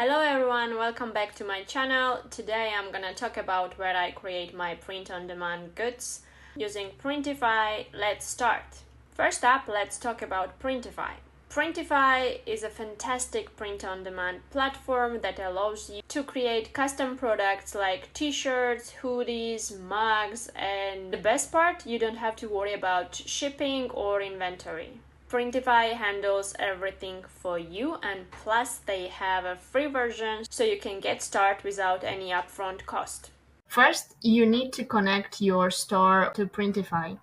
Hello everyone, welcome back to my channel. Today I'm gonna talk about where I create my print-on-demand goods using Printify. Let's start. First up, let's talk about Printify. Printify is a fantastic print-on-demand platform that allows you to create custom products like t-shirts, hoodies, mugs, and the best part, you don't have to worry about shipping or inventory. Printify handles everything for you, and plus they have a free version so you can get started without any upfront cost. First, you need to connect your store to Printify.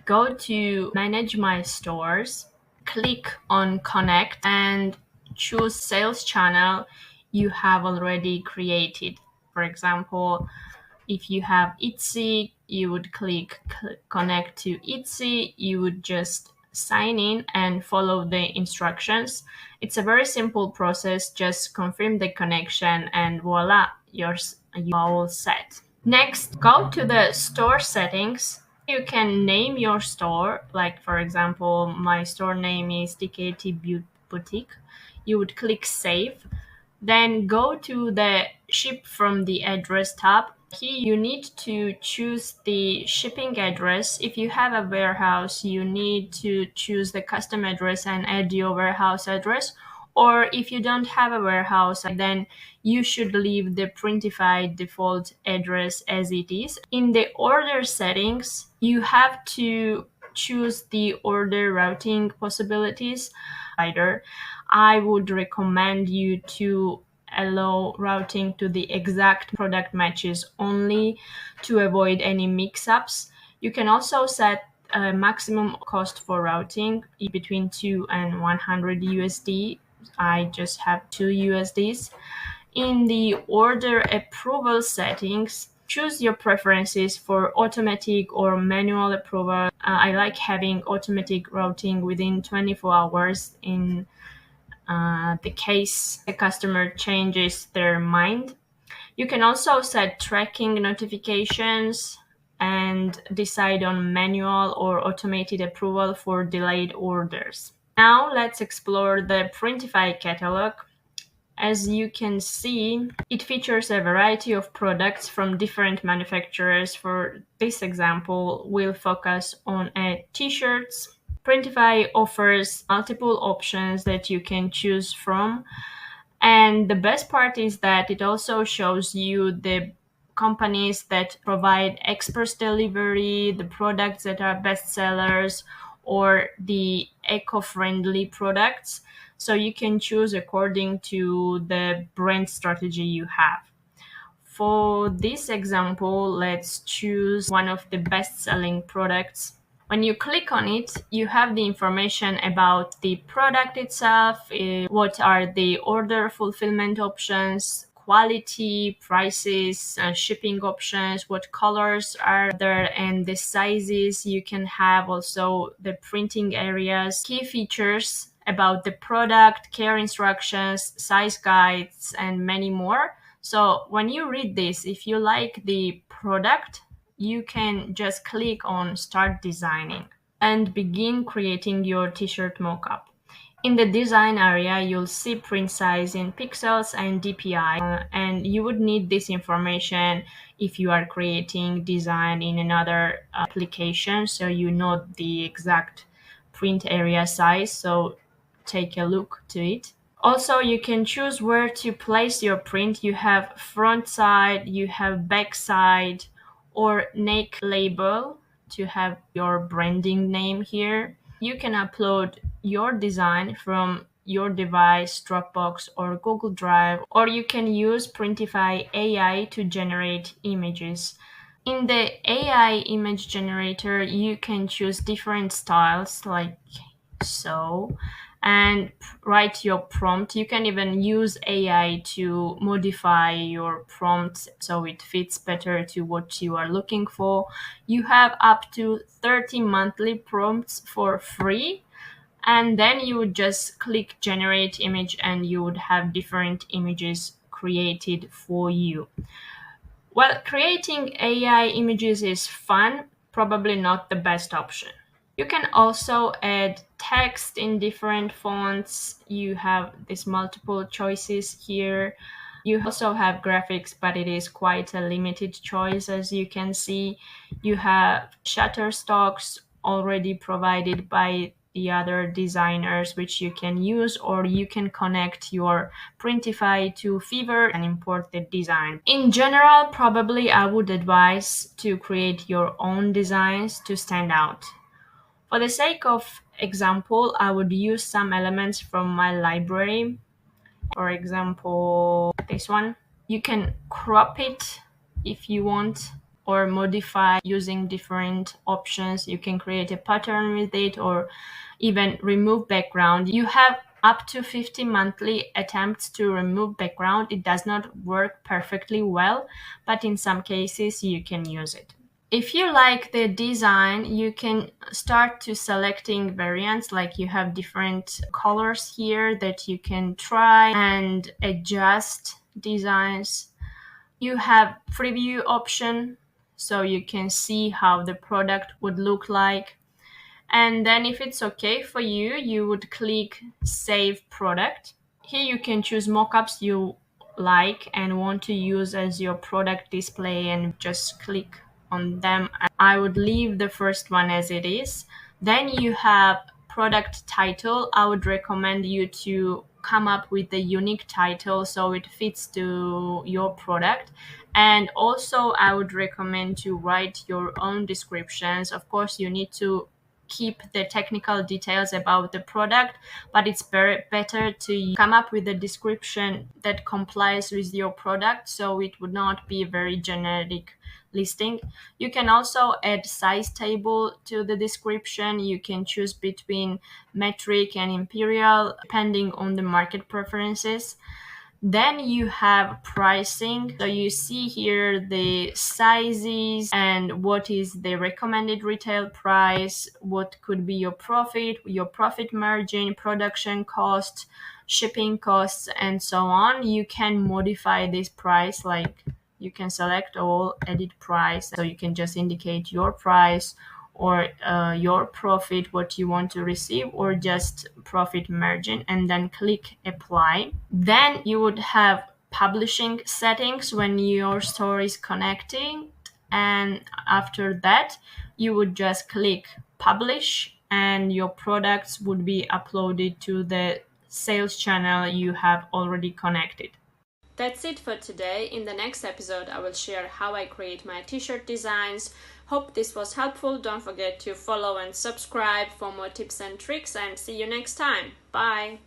Go to Manage My Stores, click on Connect, and choose sales channel you have already created. For example, if you have Etsy, you would click Connect to Etsy. You would just sign in and follow the instructions. It's a very simple process. Just confirm the connection and voila, you are all set. Next, go to the store settings. You can name your store, like for example, my store name is DKT Boutique. You would click Save. Then go to the Ship from the Address tab. Here you need to choose the shipping address. If you have a warehouse, you need to choose the custom address and add your warehouse address. Or if you don't have a warehouse, then you should leave the Printify default address as it is. In the order settings, you have to choose the order routing possibilities. Either I would recommend you to allow routing to the exact product matches only to avoid any mix-ups. You can also set a maximum cost for routing between 2 and 100 USD. I just have 2 USDs. In the order approval settings, choose your preferences for automatic or manual approval. I like having automatic routing within 24 hours in the case a customer changes their mind. You can also set tracking notifications and decide on manual or automated approval for delayed orders. Now let's explore the Printify catalog. As you can see, it features a variety of products from different manufacturers. For this example, we'll focus on t-shirts. Printify offers multiple options that you can choose from. And the best part is that it also shows you the companies that provide express delivery, the products that are best sellers, or the eco-friendly products. So you can choose according to the brand strategy you have. For this example, let's choose one of the best-selling products. When you click on it, you have the information about the product itself, what are the order fulfillment options, quality, prices, shipping options, what colors are there, and the sizes. You can have also the printing areas, key features about the product, care instructions, size guides, and many more. So when you read this, if you like the product, you can just click on Start Designing and begin creating your t-shirt mockup. In the design area, you'll see print size in pixels and DPI, and you would need this information if you are creating design in another application, so you know the exact print area size, so take a look to it. Also, you can choose where to place your print. You have front side, you have back side, or neck label to have your branding name here. You can upload your design from your device, Dropbox, or Google Drive, or you can use Printify AI to generate images. In the AI image generator, you can choose different styles like so and write your prompt. You can even use AI to modify your prompt so it fits better to what you are looking for. You have up to 30 monthly prompts for free, and then you would just click generate image and you would have different images created for you. Well, creating AI images is fun, probably not the best option. You can also add text in different fonts. You have these multiple choices here. You also have graphics, but it is quite a limited choice, as you can see. You have Shutterstocks already provided by the other designers, which you can use, or you can connect your Printify to Fiverr and import the design. In general, probably I would advise to create your own designs to stand out. For the sake of example, I would use some elements from my library. For example, this one. You can crop it if you want, or modify using different options. You can create a pattern with it, or even remove background. You have up to 50 monthly attempts to remove background. It does not work perfectly well, but in some cases you can use it. If you like the design, you can start to selecting variants, like you have different colors here that you can try and adjust designs. You have preview option, so you can see how the product would look like. And then if it's okay for you, you would click Save Product. Here you can choose mockups you like and want to use as your product display, and just click on them. I would leave the first one as it is. Then you have product title. I would recommend you to come up with a unique title so it fits to your product. And also I would recommend to write your own descriptions. Of course, you need to keep the technical details about the product, but it's better to come up with a description that complies with your product, so it would not be a very generic listing. You can also add size table to the description. You can choose between metric and imperial depending on the market preferences. Then you have pricing. So you see here the sizes and what is the recommended retail price, what could be your profit margin, production cost, shipping costs, and so on. You can modify this price, like you can select all, edit price. So you can just indicate your price, or your profit, what you want to receive, or just profit margin, and then click apply. Then you would have publishing settings when your store is connecting, and after that you would just click publish, and your products would be uploaded to the sales channel you have already connected. That's it for today. In the next episode, I will share how I create my t-shirt designs. Hope this was helpful. Don't forget to follow and subscribe for more tips and tricks, and see you next time. Bye!